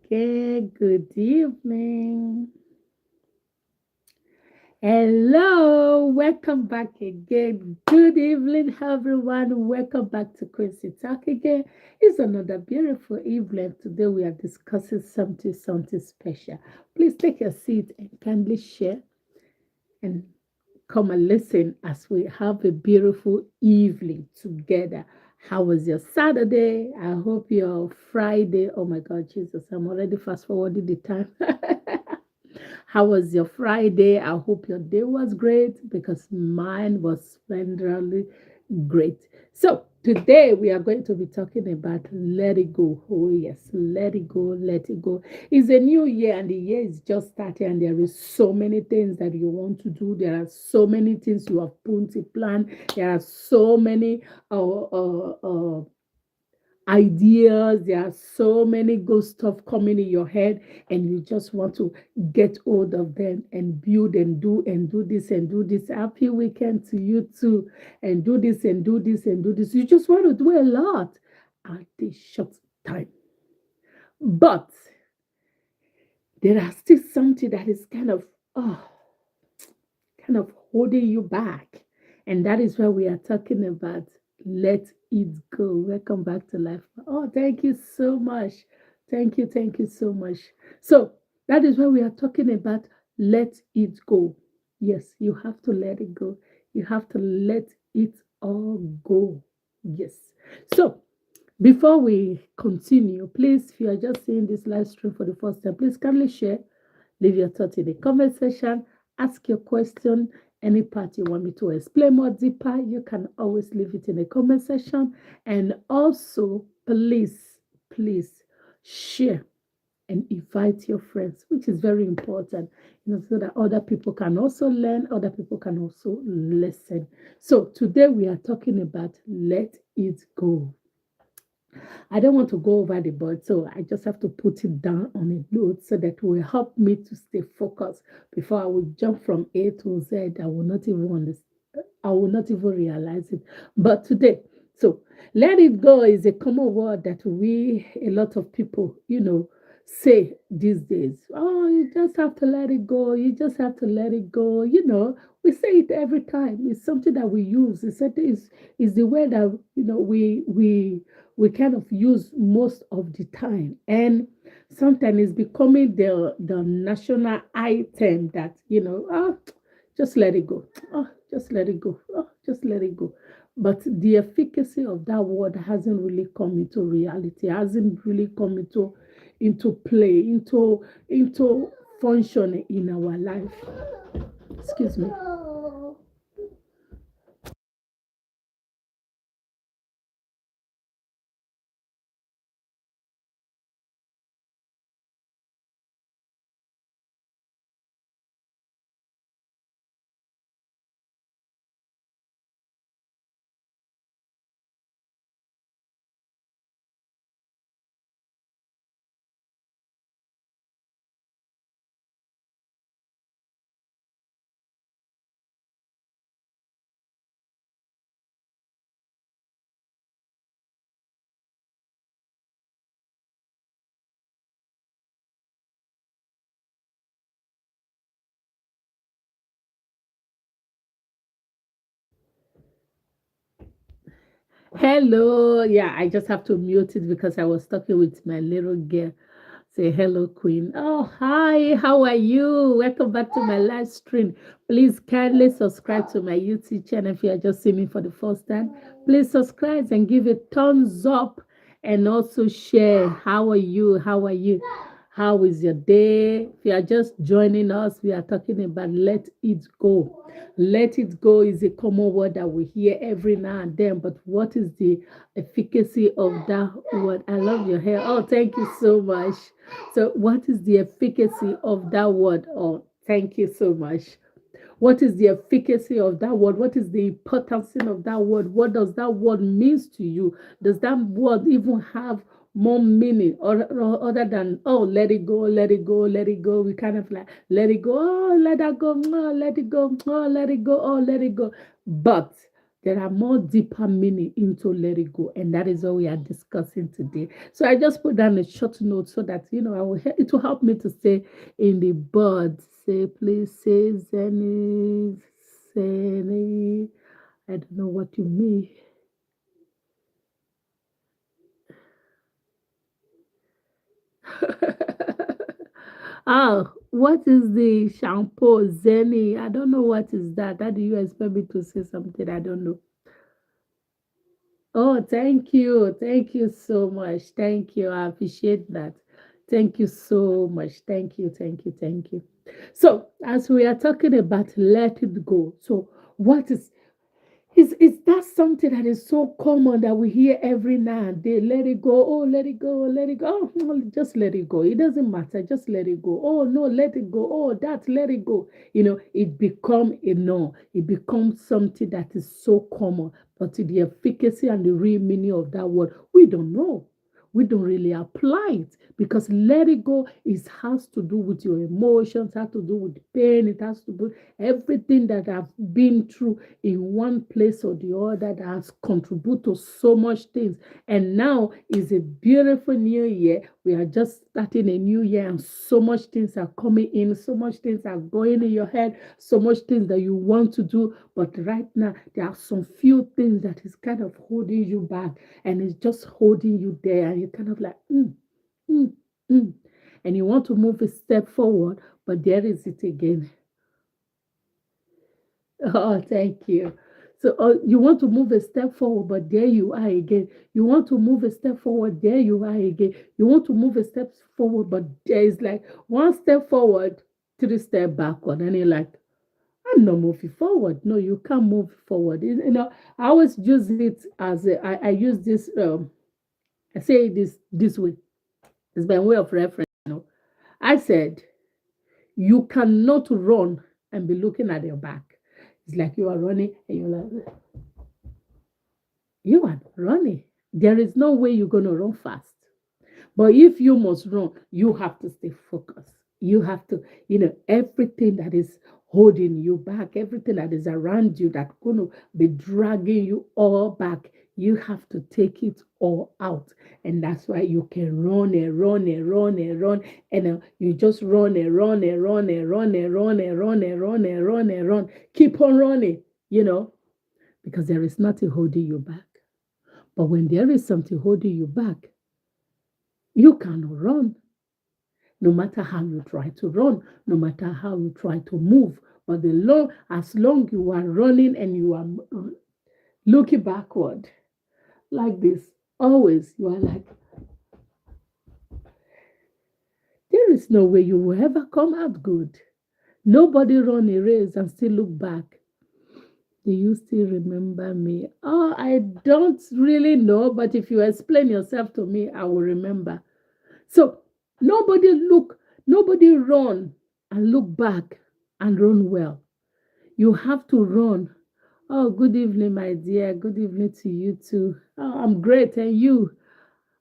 again. Good evening. Hello, welcome back again. Good evening, everyone. Welcome back to Queency Talk again. It's another beautiful evening. Today we are discussing something special. Please take a seat and kindly share and come and listen as we have a beautiful evening together. How was your Saturday? I hope your Friday. Oh my God, Jesus, I'm already fast forwarding the time. How was your Friday? I hope your day was great because mine was splendidly great. So, today we are going to be talking about let it go. Oh, yes, let it go, let it go. It's a new year and the year is just starting, and there is so many things that you want to do. There are so many things you have put to plan. There are so many ideas. There are so many good stuff coming in your head, and you just want to get hold of them and build and do this and do this. Happy weekend to you too, and do this and do this and do this. You just want to do a lot at this short time, but there are still something that is kind of holding you back. And that is why we are talking about let it go. Welcome back to life. Oh, thank you so much. Thank you so much. So that is why we are talking about let it go. Yes, you have to let it go. You have to let it all go. Yes. So before we continue, please, if you are just seeing this live stream for the first time, please kindly share. Leave your thoughts in the comment section. Ask your question. Any part you want me to explain more deeper, you can always leave it in the comment section. And also, please share and invite your friends, which is very important, so that other people can also learn, other people can also listen. So today we are talking about let it go. I don't want to go over the board, so I just have to put it down on a note so that will help me to stay focused before I will jump from A to Z. I will not even understand. I will not even realize it. But today, so let it go is a common word that we, a lot of people, say these days. Oh, you just have to let it go. You just have to let it go. We say it every time. It's something that we use. It's the way that we kind of use most of the time, and sometimes it's becoming the national item that just let it go. Oh, just let it go. Oh, just let it go. But the efficacy of that word hasn't really come into reality, hasn't really come into play, into function in our life. Excuse me. Hello. Yeah, I just have to mute it because I was talking with my little girl. Say hello, Queen. Oh, hi. How are you? Welcome back to my live stream. Please kindly subscribe to my YouTube channel if you are just seeing me for the first time. Please subscribe and give a thumbs up and also share. How are you? How are you? How is your day? If you are just joining us, we are talking about let it go. Let it go is a common word that we hear every now and then, but what is the efficacy of that word? I love your hair. Oh, thank you so much. So, what is the efficacy of that word? Oh, thank you so much. What is the efficacy of that word? What is the importance of that word? What does that word means to you? Does that word even have more meaning or other than oh let it go, let it go, let it go? We kind of like let it go, oh let that go, oh let it go, oh let it go, oh let it go. But there are more deeper meaning into let it go, and that is what we are discussing today. So I just put down a short note so that it will help me to stay in the bud. Say, please say Zenny, Zenny. I don't know what you mean. Oh, what is the shampoo Zenny? I don't know what is that. How do you expect me to say something? I don't know. Oh, thank you. Thank you so much. Thank you. I appreciate that. Thank you so much. Thank you. Thank you. Thank you. So, as we are talking about let it go, so what is that something that is so common that we hear every now and then? Let it go. Oh, let it go. Let it go. Oh, no, just let it go. It doesn't matter. Just let it go. Oh no, let it go. Oh, that let it go. It become a no. It becomes something that is so common, but to the efficacy and the real meaning of that word, we don't know. We don't really apply it because let it go is has to do with your emotions, has to do with pain, it has to do everything that I've been through in one place or the other that has contributed to so much things. And now is a beautiful new year. We are just starting a new year, and so much things are coming in, so much things are going in your head, so much things that you want to do. But right now, there are some few things that is kind of holding you back, and it's just holding you there, and you're kind of like, mm, mm. And you want to move a step forward, but there is it again. Oh, thank you. So you want to move a step forward, but there you are again. You want to move a step forward, there you are again. You want to move a step forward, but there is like one step forward, three step backward, and you're like, I'm not moving forward. No, you can't move forward. I always use it as I use this. I say this way. It's by way of reference. I said you cannot run and be looking at your back. It's like you are running and you're like, you are running. There is no way you're going to run fast. But if you must run, you have to stay focused. You have to, everything that is holding you back, everything that is around you that's going to be dragging you all back, you have to take it all out. And that's why you can run and run and run and run. And you just run and run and run and run and run and run and run and run and run. Keep on running, because there is nothing holding you back. But when there is something holding you back, you cannot run. No matter how you try to run, no matter how you try to move. But as long you are running and you are looking backward like this, always you are like, there is no way you will ever come out good. Nobody run a race and still look back. Do you still remember me? Oh, I don't really know, but if you explain yourself to me, I will remember. So nobody look, nobody run and look back and run well. You have to run. Oh, good evening, my dear. Good evening to you too. Oh, I'm great. And you?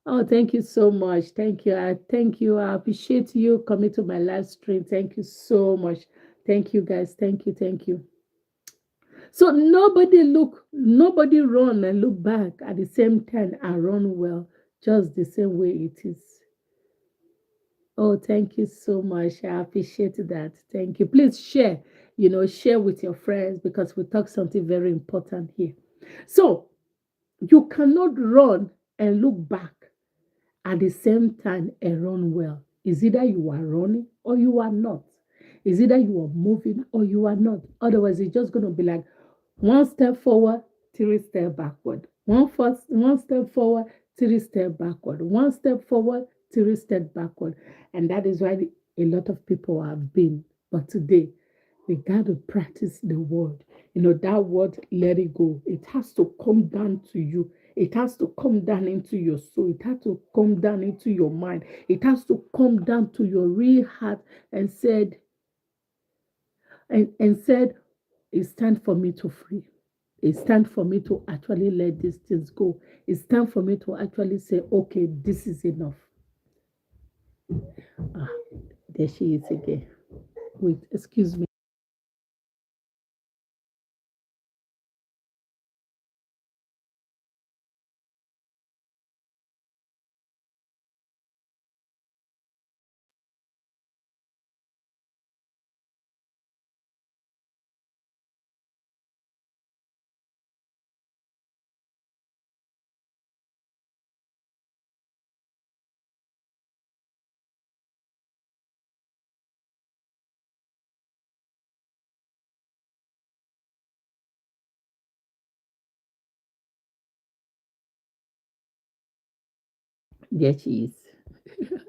Oh, thank you so much. Thank you. I thank you. I appreciate you coming to my live stream. Thank you so much. Thank you, guys. Thank you. Thank you. So nobody run and look back at the same time and run well, just the same way it is. Oh, thank you so much. I appreciate that. Thank you. Please share, share with your friends because we talk something very important here. So you cannot run and look back at the same time and run well. Is either you are running or you are not. Is either you are moving or you are not. Otherwise, it's just going to be like one step forward, three step backward. One step forward, three step backward. One step forward, three step backward. And that is why a lot of people have been. But today, we got to practice the word. That word, let it go. It has to come down to you. It has to come down into your soul. It has to come down into your mind. It has to come down to your real heart and said, it's time for me to free. It's time for me to actually let these things go. It's time for me to actually say, okay, this is enough. Ah, there she is again. Wait, excuse me. There she is,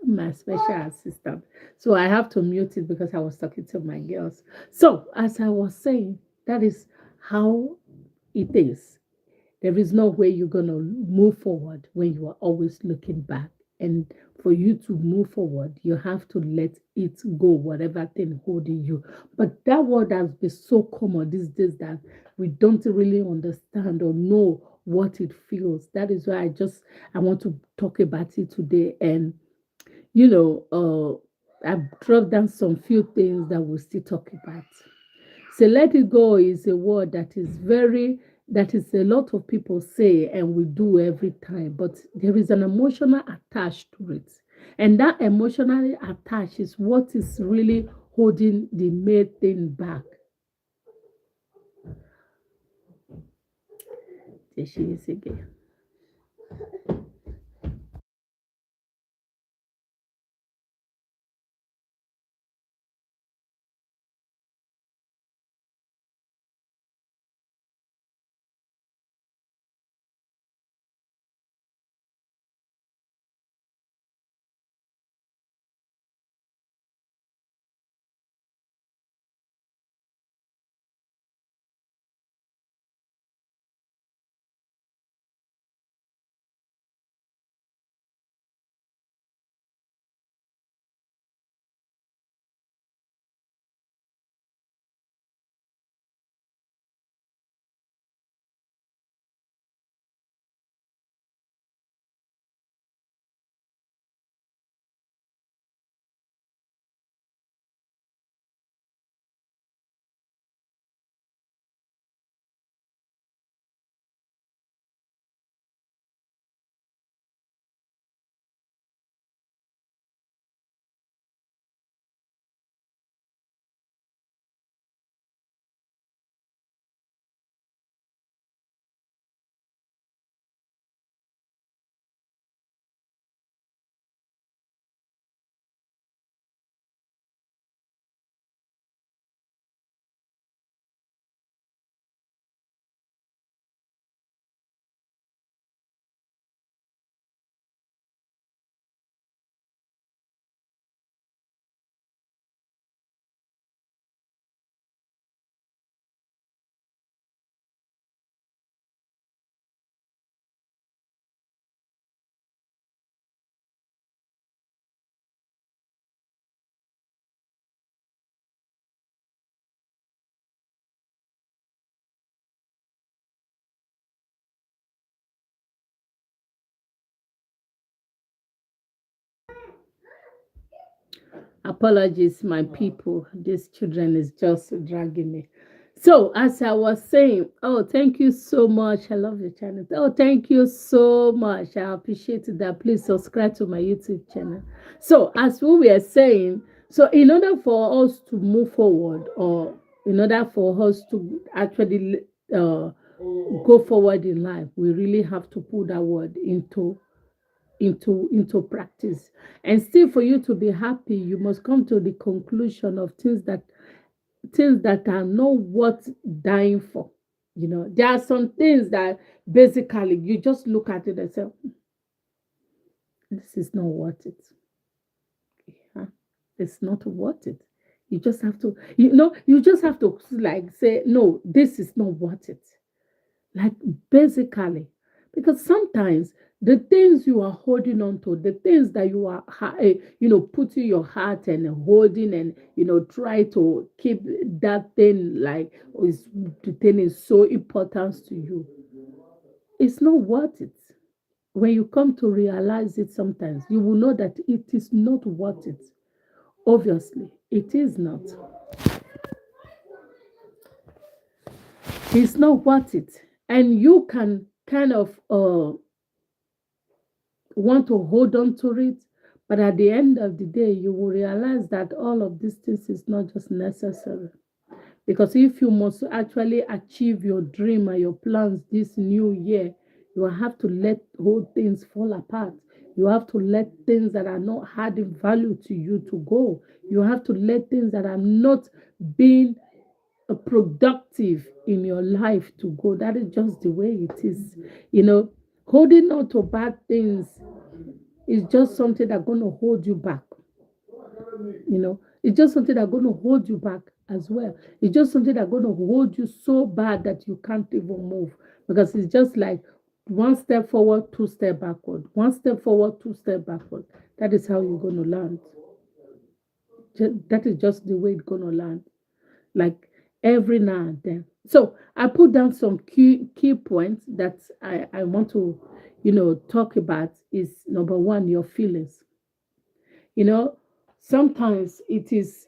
my special assistant. So I have to mute it because I was talking to my girls. So as I was saying, that is how it is. There is no way you're going to move forward when you are always looking back. And for you to move forward, you have to let it go, whatever thing holding you. But that word has been so common these days that we don't really understand or know what it feels. That is why I want to talk about it today. And I've dropped down some few things that we'll still talk about. So let it go is a word that is a lot of people say and we do every time, but there is an emotional attached to it. And that emotionally attached is what is really holding the main thing back. There she is again. Apologies, my people. These children is just dragging me. So, as I was saying, oh, thank you so much. I love your channel. Oh, thank you so much. I appreciate that. Please subscribe to my YouTube channel. So, as we were saying, so in order for us to move forward, or in order for us to actually go forward in life, we really have to put that word into practice. And still, for you to be happy, you must come to the conclusion of things that are not worth dying for. There are some things that basically you just look at it and say, this is not worth it. Yeah, it's not worth it. You just have to like say, no, this is not worth it. Like basically, because sometimes the things you are holding on to, the things that you are putting your heart and holding, and try to keep that thing, like is the thing is so important to you, it's not worth it. When you come to realize it, sometimes you will know that it is not worth it. Obviously it is not. It's not worth it. And you can kind of want to hold on to it, but at the end of the day, you will realize that all of these things is not just necessary. Because if you must actually achieve your dream and your plans this new year, you will have to let whole things fall apart. You have to let things that are not adding value to you to go. You have to let things that are not being productive in your life to go. That is just the way it is. Holding on to bad things It's just something that's going to hold you back. It's just something that's going to hold you back as well. It's just something that's going to hold you so bad that you can't even move, because it's just like one step forward, two step backward, one step forward, two step backward. That is how you're going to land. That is just the way it's going to land, like every now and then. So I put down some key points that I want to, talk about. Is number one, your feelings. You know, sometimes it is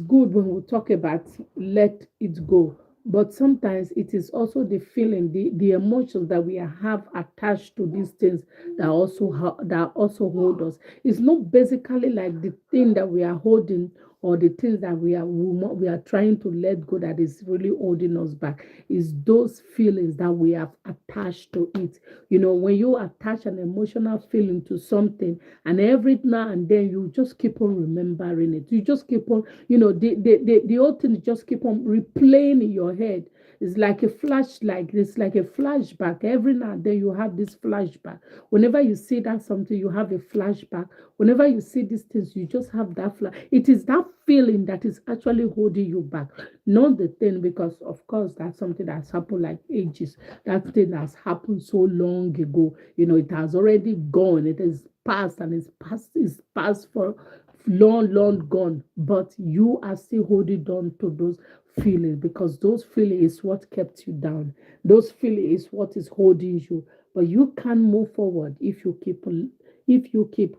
good when we talk about let it go, but sometimes it is also the feeling, the emotions that we have attached to these things that also hold us. It's not basically like the thing that we are holding, or the things that we are trying to let go, that is really holding us back. Is those feelings that we have attached to it. When you attach an emotional feeling to something, and every now and then you just keep on remembering it, you just keep on, the old things just keep on replaying in your head. It's like a flashlight. It's like a flashback. Every now and then you have this flashback. Whenever you see that something, you have a flashback. Whenever you see these things, you just have that flash. It is that feeling that is actually holding you back, not the thing, because of course that's something that's happened like ages. That thing has happened so long ago. It has already gone. It is past, and it's past for long, long gone. But you are still holding on to those feelings, because those feelings is what kept you down. Those feelings is what is holding you. But you can't move forward if you keep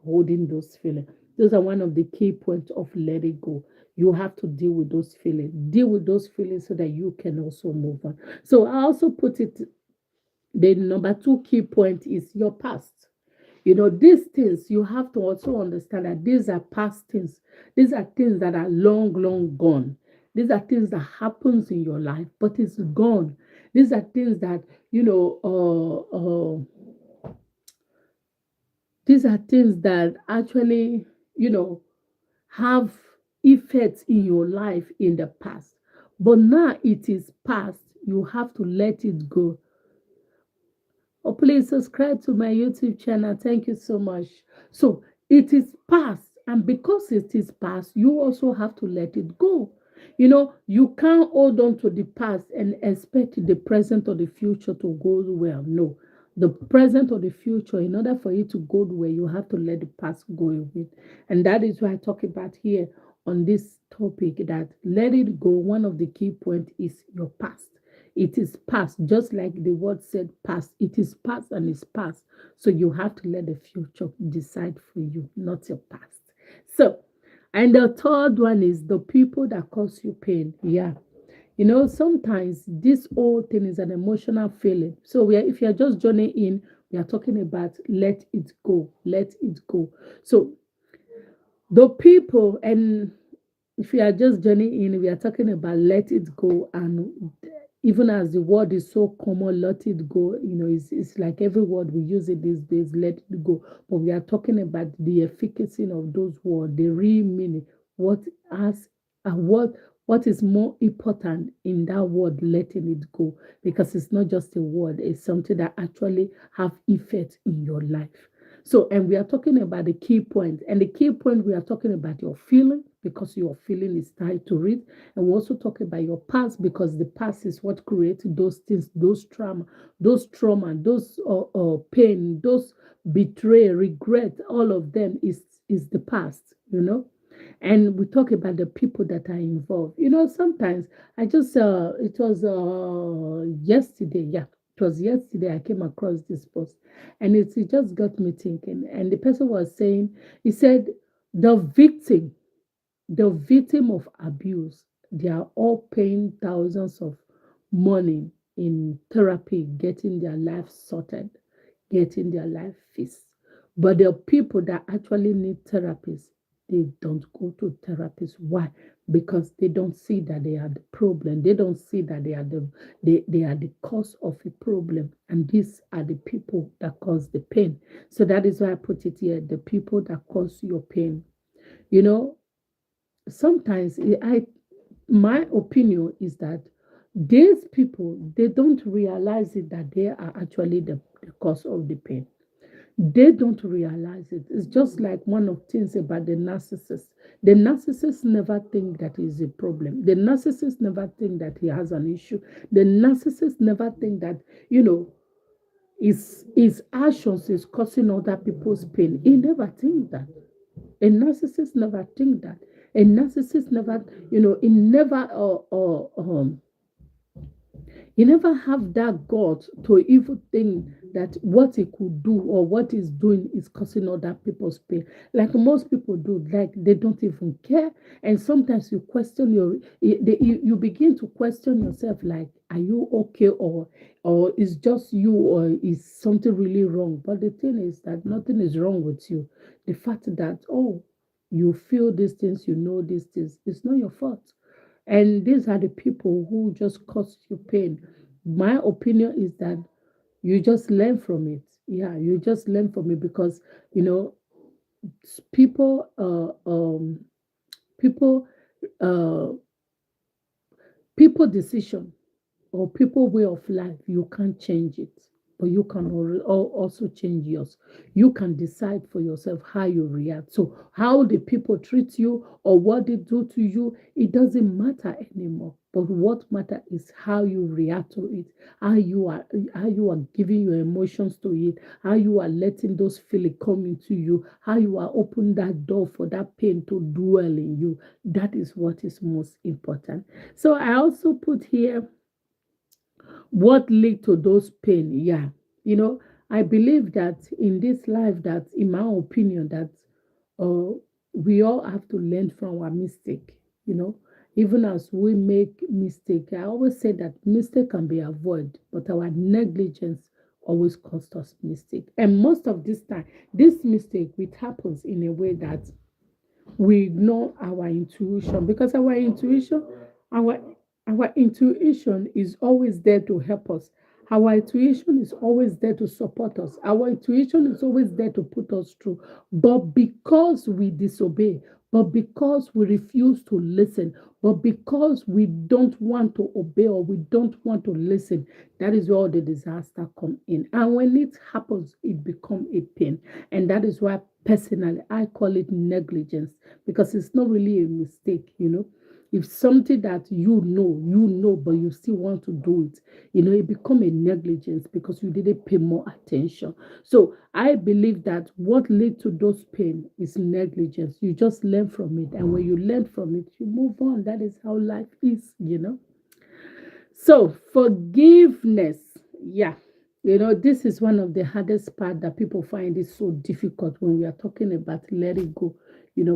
holding those feelings. Those are one of the key points of letting go. You have to deal with those feelings. Deal with those feelings so that you can also move on. So I also put it, the number two key point is your past. These things, you have to also understand that these are past things. These are things that are long, long gone. These are things that happens in your life, but it's gone. These are things that, these are things that actually, you know, have effects in your life in the past. But now it is past. You have to let it go. Oh, please subscribe to my YouTube channel. Thank you so much. So it is past, and because it is past, you also have to let it go. You can't hold on to the past and expect the present or the future to go well. No, the present or the future, in order for it to go well, you have to let the past go away. And that is why I talk about here on this topic, that let it go. One of the key points is your past. It is past, just like the word said past. It is past and it's past. So you have to let the future decide for you, not your past. So, and the third one is the people that cause you pain. Yeah. Sometimes this whole thing is an emotional feeling. So if you're just joining in, we are talking about let it go, let it go. So the people, and if you are just joining in, we are talking about let it go. And even as the word is so common, let it go, it's like every word we use it these days, let it go. But we are talking about the efficacy of those words, the real meaning, what has what is more important in that word, letting it go, because it's not just a word, it's something that actually have effect in your life. So, and we are talking about the key point. And the key point, we are talking about your feeling, because your feeling is tied to it. And we also talk about your past, because the past is what created those things, those pain, those betray, regret, all of them is the past, And we talk about the people that are involved. Sometimes I just it was yesterday, yeah. It was yesterday I came across this post, and it just got me thinking. And the person was saying, he said, the victim of abuse, they are all paying thousands of money in therapy, getting their life sorted, getting their life fixed. But the people that actually need therapists, they don't go to therapists. Why? Because they don't see that they are the problem. They don't see that they are the cause of a problem. And these are the people that cause the pain. So that is why I put it here, the people that cause your pain. You know, sometimes my opinion is that these people, they don't realize it, that they are actually the cause of the pain. They don't realize it. It's just like one of things about the narcissist. The narcissist never think that is a problem. The narcissist never think that he has an issue. The narcissist never think that, his actions is causing other people's pain. He never think that. A narcissist never think that. A narcissist never, he never he never have that God to even think that what he could do or what he's doing is causing other people's pain. Like most people do, like they don't even care. And sometimes you question you begin to question yourself, like, are you okay, or is just you, or is something really wrong? But the thing is that nothing is wrong with you. The fact that, oh, you feel these things, you know these things, it's not your fault. And these are the people who just cause you pain. My opinion is that you just learn from it. Yeah, you just learn from it because you know people people uh people decision or people way of life, you can't change it, but you can also change yours. You can decide for yourself how you react. So how the people treat you or what they do to you, it doesn't matter anymore. But what matter is how you react to it, how you are giving your emotions to it, how you are letting those feelings come into you, how you are opening that door for that pain to dwell in you. That is what is most important. So I also put here what lead to those pain. Yeah, you know, I believe that in this life, that in my opinion, that uh, we all have to learn from our mistake. you know Even as we make mistake, I always say that mistake can be avoided, but our negligence always cost us mistake. And most of this time, this mistake, it happens in a way that we ignore our intuition, because our our intuition is always there to help us. Our intuition is always there to support us. Our intuition is always there to put us through. But because we disobey, but because we refuse to listen, but because we don't want to obey, or we don't want to listen, that is where all the disaster come in. And when it happens, it become a pain. And that is why personally I call it negligence, because it's not really a mistake. If something that but you still want to do it, it become a negligence because you didn't pay more attention. So I believe that what lead to those pain is negligence. You just learn from it, and when you learn from it, you move on. That is how life is. So forgiveness, yeah. This is one of the hardest part that people find it so difficult when we are talking about letting go.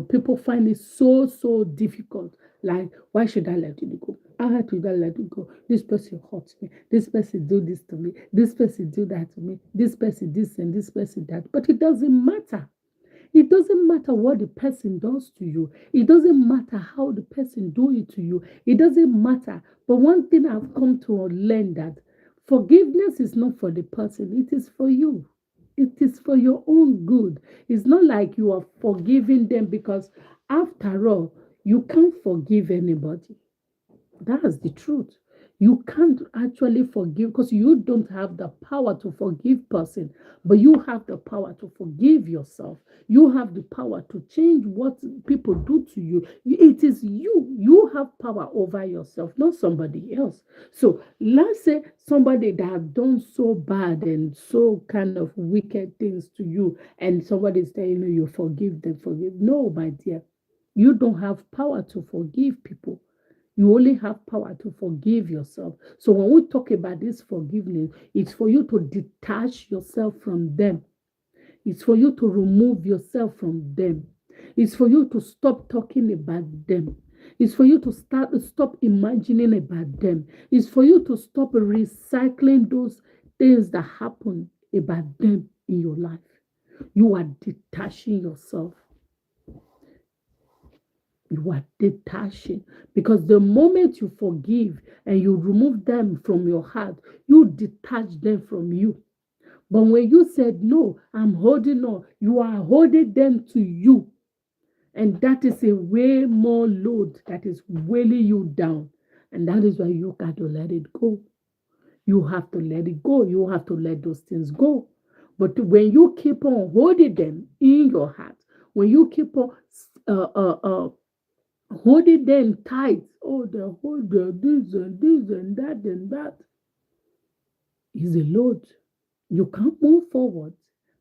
People find it so, so difficult. Like, why should I let it go? How should I let it go? This person hurts me. This person do this to me. This person do that to me. This person this and this person that. But it doesn't matter. It doesn't matter what the person does to you. It doesn't matter how the person do it to you. It doesn't matter. But one thing I've come to learn, that forgiveness is not for the person. It is for you. It is for your own good. It's not like you are forgiving them, because after all, you can't forgive anybody. That's the truth. You can't actually forgive, because you don't have the power to forgive person, but you have the power to forgive yourself. You have the power to change what people do to you. It is you. You have power over yourself, not somebody else. So let's say somebody that have done so bad and so kind of wicked things to you, and somebody is telling you forgive them, forgive. No, my dear, you don't have power to forgive people. You only have power to forgive yourself. So when we talk about this forgiveness, it's for you to detach yourself from them. It's for you to remove yourself from them. It's for you to stop talking about them. It's for you to stop imagining about them. It's for you to stop recycling those things that happen about them in your life. You are detaching yourself. You are detaching, because the moment you forgive and you remove them from your heart, you detach them from you. But when you said, no, I'm holding on, you are holding them to you. And that is a way more load that is weighing you down. And that is why you got to let it go. You have to let it go. You have to let those things go. But when you keep on holding them in your heart, when you keep on uh, uh, uh, holding them tight, oh, they hold this and that is a load. You can't move forward,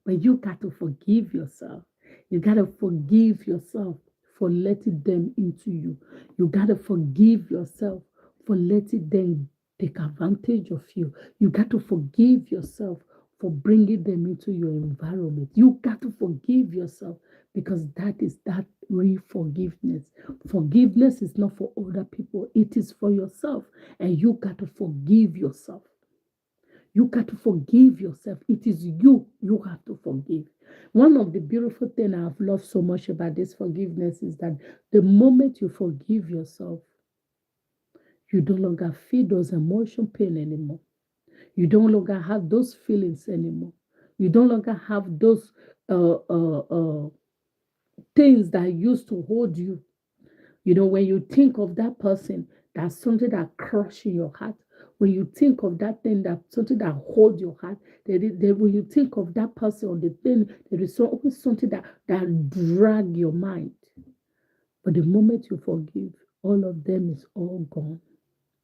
but you got to forgive yourself. You got to forgive yourself for letting them into you. You got to forgive yourself for letting them take advantage of you. You got to forgive yourself for bringing them into your environment. You got to forgive yourself because that is that real forgiveness. Forgiveness is not for other people, it is for yourself. And you got to forgive yourself. You got to forgive yourself. It is you have to forgive. One of the beautiful things I've loved so much about this forgiveness is that the moment you forgive yourself, you no longer feel those emotion pain anymore. You don't longer have those feelings anymore. You don't longer have those things that used to hold you. You know, when you think of that person, that's something that crushes your heart. When you think of that thing, that something that holds your heart, when you think of that person or the thing, there is always something that drag your mind. But the moment you forgive, all of them is all gone.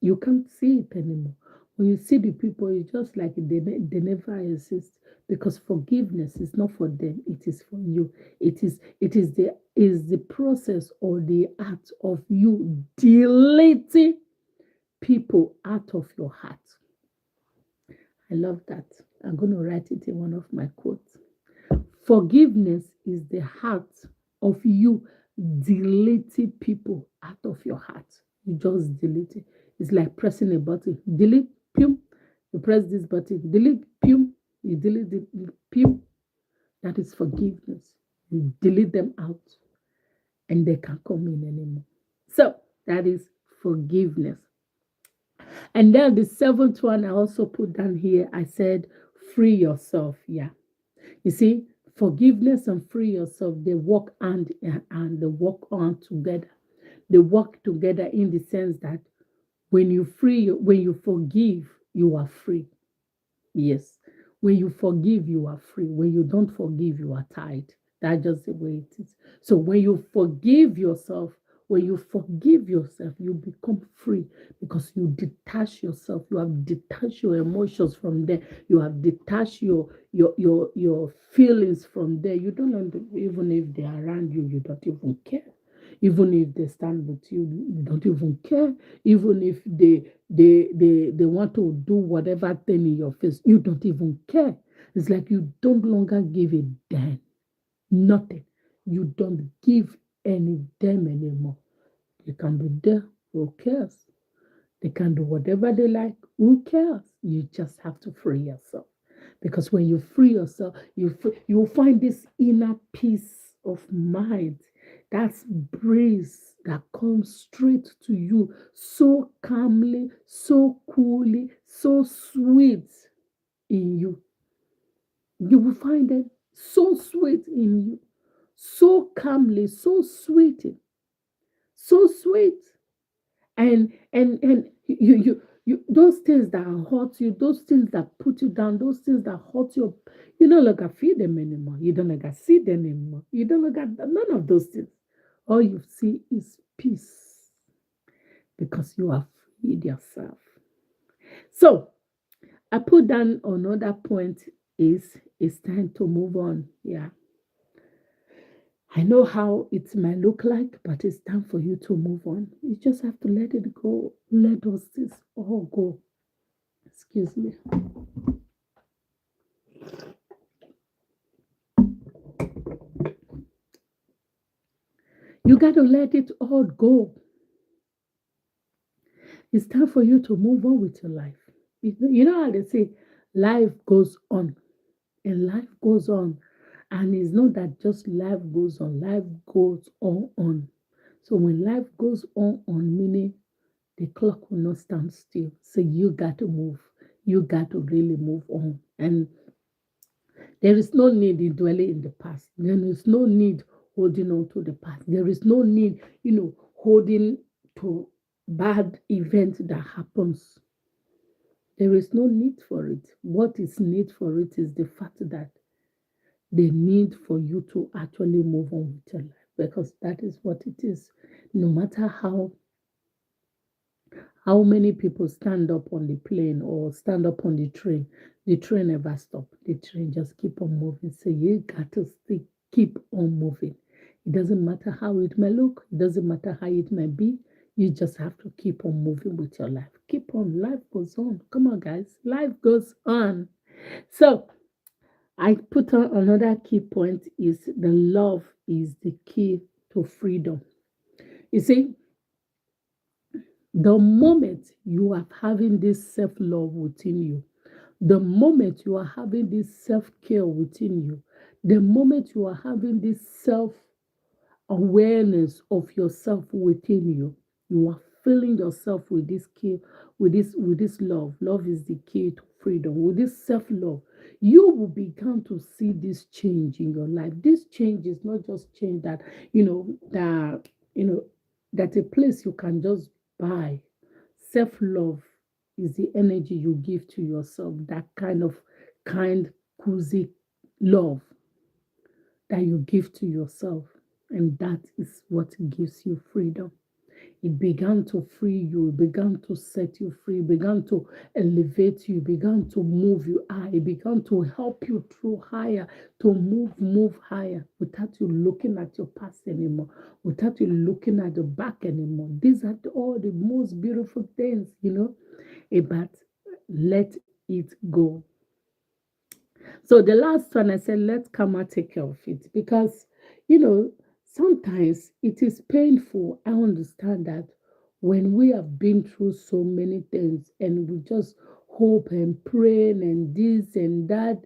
You can't see it anymore. When you see the people, it's just like they never exist because forgiveness is not for them, it is for you. It is the process or the act of you deleting people out of your heart. I love that. I'm going to write it in one of my quotes. Forgiveness is the heart of you deleting people out of your heart. You just delete it. It's like pressing a button. Delete, pum. You press this button. Delete, pum. You delete it, pum. That is forgiveness. You delete them out and they can't come in anymore. So that is forgiveness. And then the seventh one I also put down here, I said, free yourself. Yeah. You see, forgiveness and free yourself, they work hand in hand, they work on together. They work together in the sense that when you forgive, you are free. Yes. When you forgive, you are free. When you don't forgive, you are tied. That's just the way it is. So when you forgive yourself, you become free because you detach yourself. You have detached your emotions from there. You have detached your feelings from there. You don't even if they're around you, you don't even care. Even if they stand with you, you don't even care. Even if they want to do whatever thing in your face, you don't even care. It's like you don't longer give a damn. Nothing. You don't give any damn anymore. You can be there. Who cares? They can do whatever they like. Who cares? You just have to free yourself. Because when you free yourself, you will find this inner peace of mind. That's breeze that comes straight to you so calmly, so coolly, so sweet in you. You will find it so sweet in you, so calmly, so sweet, so sweet. And you those things that hurt you, those things that put you down, those things that hurt you no longer feel them anymore. You don't longer see them anymore. You don't longer none of those things. All you see is peace because you have freed yourself. So I put down another point is it's time to move on. Yeah. I know how it might look like, but it's time for you to move on. You just have to let it go. Let those things all go. Excuse me. You got to let it all go. It's time for you to move on with your life. You know how they say life goes on and life goes on. And it's not that just life goes on. So when life goes on, meaning the clock will not stand still. So you got to move. You got to really move on. And there is no need in dwelling in the past. There is no need holding on to the past. There is no need, holding to bad events that happens. There is no need for it. What is need for it is the fact that the need for you to actually move on with your life, because that is what it is. No matter how many people stand up on the plane or stand up on the train never stop. The train just keep on moving. So you got to still keep on moving. It doesn't matter how it may look, it doesn't matter how it may be. You just have to keep on moving with your life. Keep on, life goes on. Come on, guys, life goes on. So I put on another key point is the love is the key to freedom. You see, the moment you are having this self love within you, the moment you are having this self care within you, the moment you are having this self awareness of yourself within you, you are filling yourself with this key, with this love. Love is the key to freedom. With this self love, you will begin to see this change in your life. This change is not just change that you know that a place you can just buy. Self love is the energy you give to yourself. That kind of kind, cozy love that you give to yourself. And that is what gives you freedom. It began to free you, it began to set you free, it began to elevate you, it began to move you high, it began to help you through higher, to move higher without you looking at your past anymore, without you looking at the back anymore. These are all the most beautiful things, about let it go. So the last one I said, let karma take care of it because, you know, sometimes it is painful. I understand that when we have been through so many things and we just hope and pray and this and that,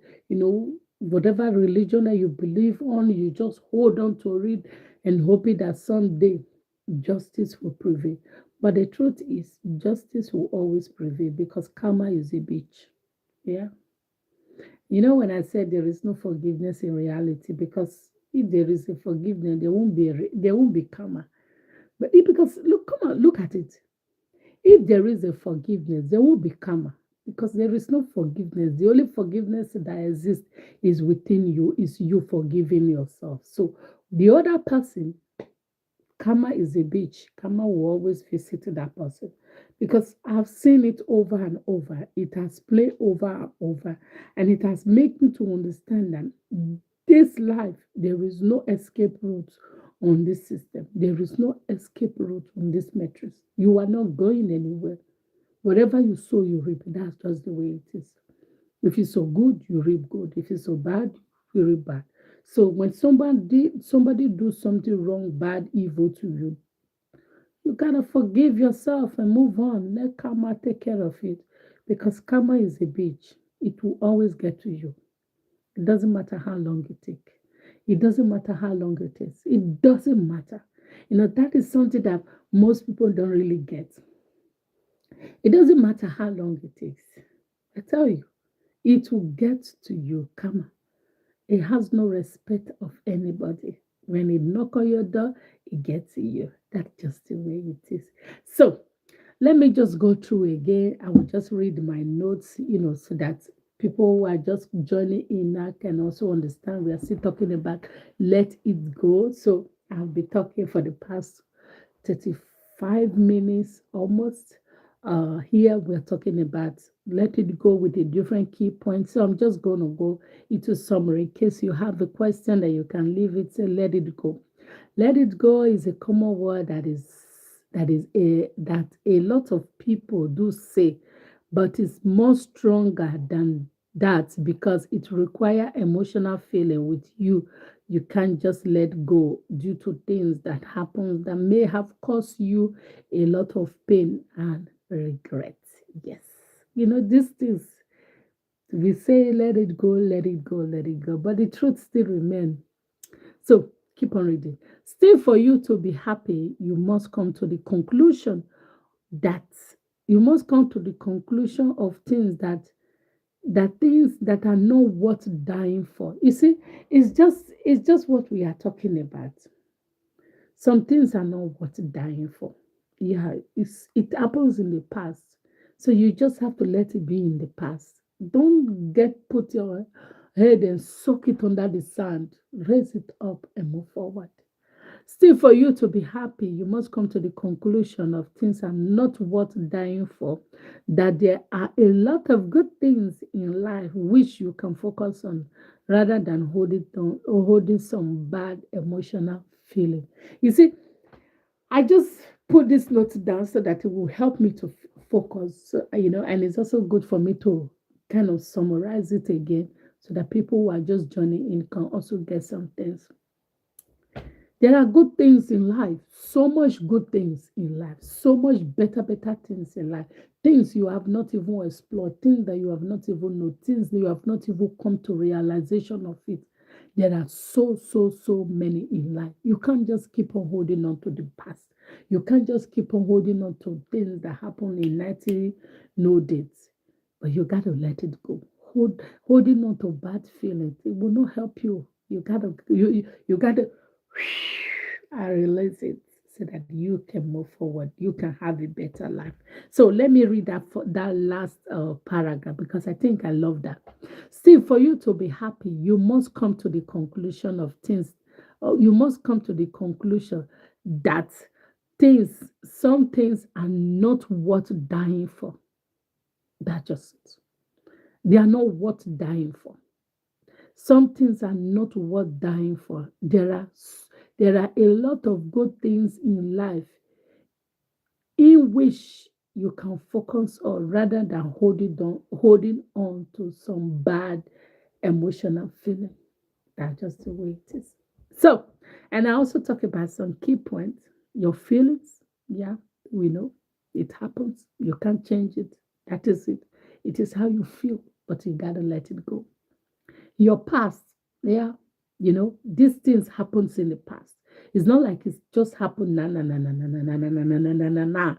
whatever religion that you believe on, you just hold on to it and hoping that someday justice will prevail. But the truth is, justice will always prevail because karma is a bitch. Yeah. When I said there is no forgiveness in reality, because if there is a forgiveness, there won't be karma. But because look, come on, look at it. If there is a forgiveness, there won't be karma because there is no forgiveness. The only forgiveness that exists is within you, is you forgiving yourself. So the other person, karma is a bitch. Karma will always visit that person because I've seen it over and over. It has played over and over, and it has made me to understand that this life, there is no escape route on this system. There is no escape route on this matrix. You are not going anywhere. Whatever you sow, you reap. That's just the way it is. If you sow good, you reap good. If you sow bad, you reap bad. So when somebody do something wrong, bad, evil to you, you gotta forgive yourself and move on. Let karma take care of it. Because karma is a bitch. It will always get to you. It doesn't matter how long it takes. It doesn't matter how long it is. It doesn't matter. That is something that most people don't really get. It doesn't matter how long it takes. I tell you, it will get to you. Karma. It has no respect of anybody. When it knock on your door, it gets to you. That's just the way it is. So let me just go through again. I will just read my notes, so that people who are just joining in now can also understand. We are still talking about let it go. So I'll be talking for the past 35 minutes almost. Here we're talking about let it go with a different key point. So I'm just going to go into summary in case you have a question that you can leave it. Say let it go. Let it go is a common word that a lot of people do say, but it's more stronger than that because it requires emotional feeling with you. You can't just let go due to things that happen that may have caused you a lot of pain and regret. Yes. These things we say let it go, let it go, let it go, but the truth still remains. So keep on reading. Still, for you to be happy, you must come to the conclusion that of things that are not worth dying for. You see, it's just what we are talking about. Some things are not worth dying for. Yeah, it happens in the past. So you just have to let it be in the past. Don't get put your head and soak it under the sand, raise it up and move forward. Still, for you to be happy, you must come to the conclusion of things are not worth dying for, that there are a lot of good things in life which you can focus on rather than holding on, or holding some bad emotional feeling. You see, I just put this note down so that it will help me to focus, and it's also good for me to kind of summarize it again so that people who are just joining in can also get some things. There are good things in life, so much good things in life, so much better things in life, things you have not even explored, things that you have not even known, things that you have not even come to realization of it. There are so many in life. You can't just keep on holding on to the past. You can't just keep on holding on to things that happened in 90 no dates. But you gotta let it go. Holding on to bad feelings, it will not help you. You gotta I realize it so that you can move forward. You can have a better life. So let me read that last paragraph because I think I love that. Still, for you to be happy, you must come to the conclusion of things. You must come to the conclusion that some things are not worth dying for. That's just it. They are not worth dying for. Some things are not worth dying for. There are a lot of good things in life in which you can focus on rather than holding on to some bad emotional feeling. That's just the way it is. So, and I also talk about some key points. Your feelings, yeah, we know it happens. You can't change it. That is it. It is how you feel, but you gotta let it go. Your past, yeah, these things happens in the past. It's not like it's just happened na na na na na na na na na na na na na na.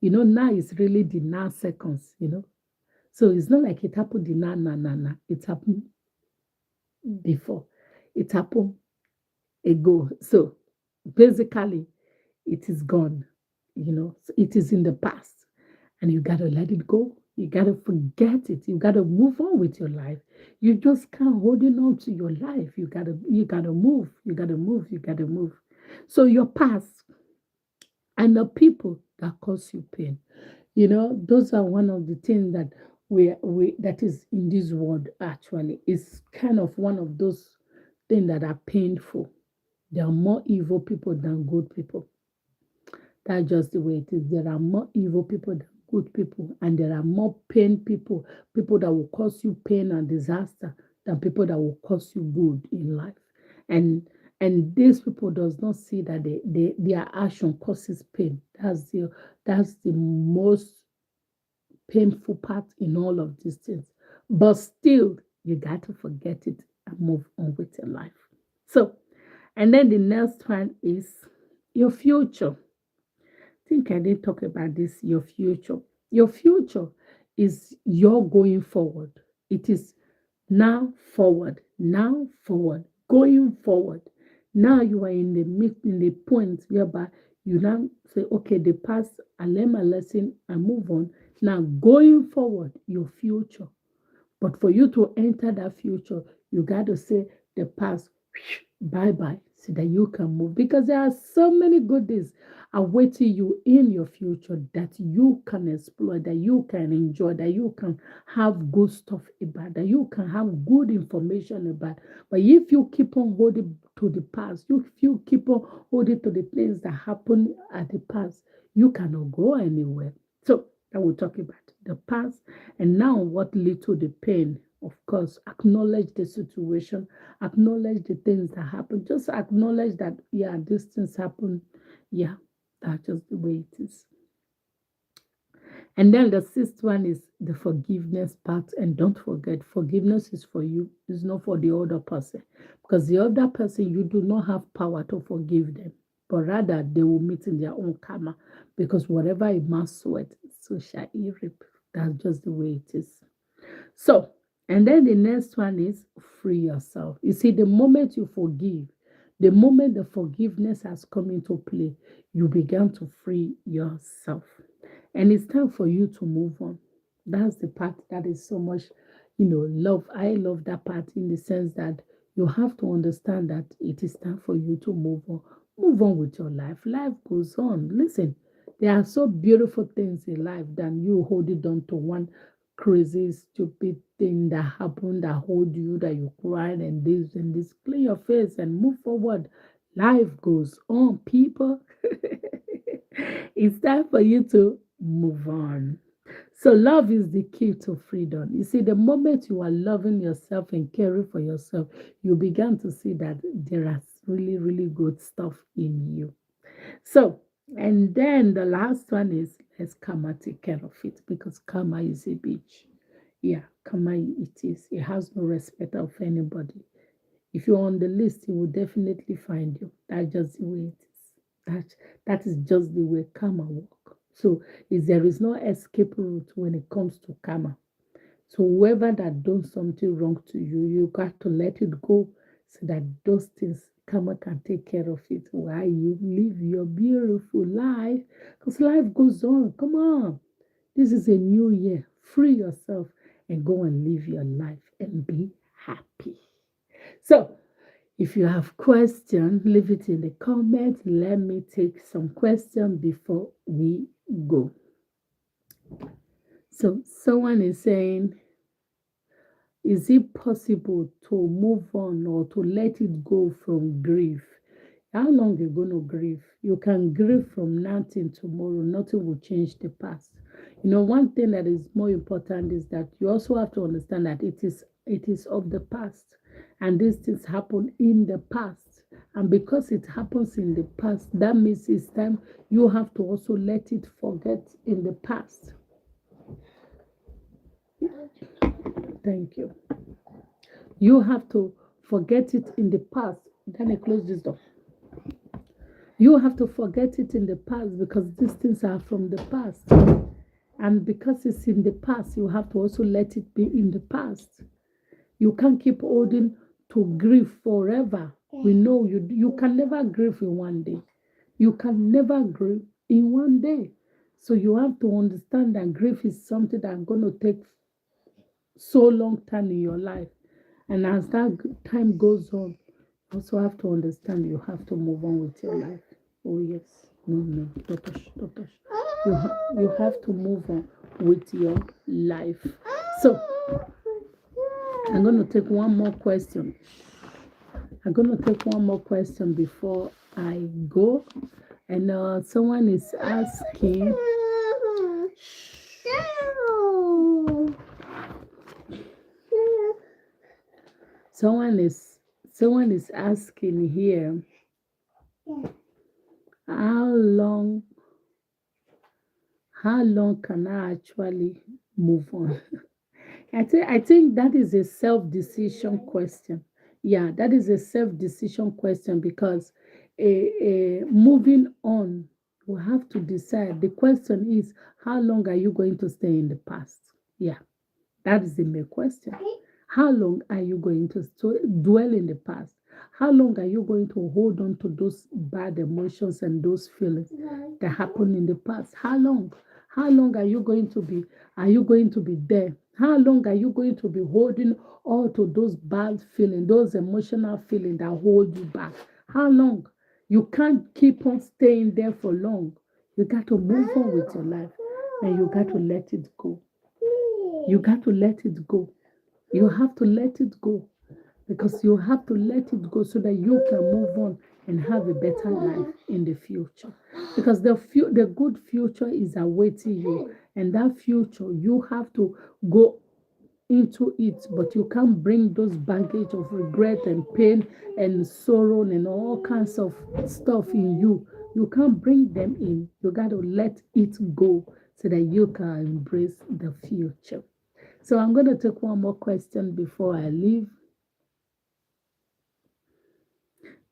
Now is really the now seconds. So it's not like it happened the na na na na. It happened before. It happened ago. So basically, it is gone. So it is in the past, and you gotta let it go. You gotta forget it. You gotta move on with your life. You just can't holding on to your life. You gotta move. You gotta move. You gotta move. So your past and the people that cause you pain. Those are one of the things that we that is in this world actually. It's kind of one of those things that are painful. There are more evil people than good people. That's just the way it is. There are more evil people than good people, and there are more pain people that will cause you pain and disaster than people that will cause you good in life. And these people does not see that their action causes pain. That's the most painful part in all of these things. But still, you got to forget it and move on with your life. So, and then the next one is your future. Think I did talk about this, your future. Your future is your going forward. It is now forward, going forward. Now you are in the point whereby you now say, okay, the past, I learn my lesson, I move on. Now going forward, your future. But for you to enter that future, you got to say the past, bye bye, so that you can move. Because there are so many good days awaiting you in your future that you can explore, that you can enjoy, that you can have good stuff about, that you can have good information about. But if you keep on holding to the past, if you keep on holding to the things that happened at the past, you cannot go anywhere. So I will talk about the past and now what led to the pain. Of course, acknowledge the situation, acknowledge the things that happen. Just acknowledge that, yeah, these things happen. Yeah, that's just the way it is. And then the sixth one is the forgiveness part. And don't forget, forgiveness is for you, it's not for the other person. Because the other person, you do not have power to forgive them, but rather they will meet in their own karma. Because whatever a man soweth, so shall he reap. That's just the way it is. So, and then the next one is free yourself. You see, the moment you forgive, the moment the forgiveness has come into play, you begin to free yourself. And it's time for you to move on. That's the part that is so much, Love. I love that part in the sense that you have to understand that it is time for you to move on. Move on with your life. Life goes on. Listen, there are so beautiful things in life than you holding on to one crazy, stupid thing that happened that hold you, that you cried and this and this. Clean your face and move forward. Life goes on, people. It's time for you to move on. So, love is the key to freedom. You see, the moment you are loving yourself and caring for yourself, you begin to see that there is really, really good stuff in you. So, and then the last one is let's karma take care of it because karma is a bitch. Yeah, karma it is. It has no respect of anybody. If you're on the list, it will definitely find you. That's just the way it is. That is just the way karma work. So is there is no escape route when it comes to karma. So whoever that does something wrong to you, you got to let it go so that those things karma can take care of it while you live your beautiful life. Because life goes on. Come on. This is a new year. Free yourself and go and live your life and be happy. So if you have questions, leave it in the comments. Let me take some questions before we go. So someone is saying, is it possible to move on or to let it go from grief? How long you going to grieve? You can grieve from now till tomorrow. Nothing will change the past. One thing that is more important is that you also have to understand that it is of the past, and these things happen in the past. And because it happens in the past, that means it's time you have to also let it forget in the past. Thank you. You have to forget it in the past. Then I close this door. You have to forget it in the past because these things are from the past. And because it's in the past, you have to also let it be in the past. You can't keep holding to grief forever. We know you can never grieve in one day. You can never grieve in one day. So you have to understand that grief is something that's going to take so long time in your life. And as that time goes on, you also have to understand you have to move on with your life. Oh yes. No, no, don't touch, don't touch. You have to move on with your life. So I'm going to take one more question. I'm going to take one more question before I go. And someone is asking. Someone is asking here, how long can I actually move on? I think that is a self-decision question. Yeah, that is a self-decision question because moving on, you have to decide. The question is, how long are you going to stay in the past? Yeah, that is the main question. How long are you going to dwell in the past? How long are you going to hold on to those bad emotions and those feelings that happened in the past? How long? How long are you going to be there? How long are you going to be holding on to those bad feelings, those emotional feelings that hold you back? How long? You can't keep on staying there for long. You got to move on with your life and you got to let it go. You got to let it go. You have to let it go because you have to let it go so that you can move on and have a better life in the future. Because the good future is awaiting you, and that future you have to go into it, but you can't bring those baggage of regret and pain and sorrow and all kinds of stuff in you. You can't bring them in. You got to let it go so that you can embrace the future. So I'm going to take one more question before I leave.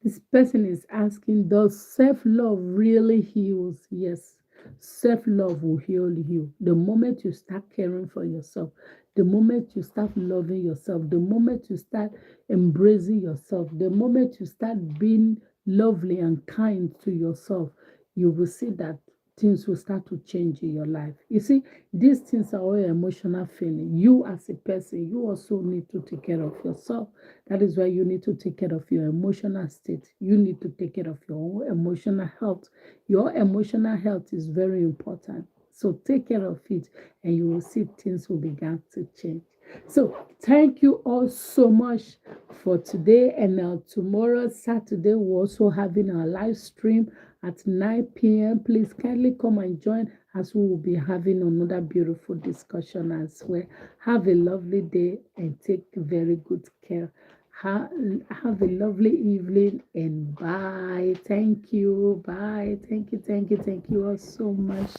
This person is asking, does self-love really heals? Yes, self-love will heal you. The moment you start caring for yourself, the moment you start loving yourself, the moment you start embracing yourself, the moment you start being lovely and kind to yourself, you will see that things will start to change in your life. You see, these things are all emotional feeling. You as a person, you also need to take care of yourself. That is why you need to take care of your emotional state. You need to take care of your own emotional health. Your emotional health is very important. So take care of it, and you will see things will begin to change. So thank you all so much for today. And tomorrow, Saturday, we're also having our live stream at 9 p.m. Please kindly come and join as we will be having another beautiful discussion as well. Have a lovely day and take very good care. Ha- have a lovely evening and bye. Thank you. Bye. Thank you. Thank you. Thank you all so much.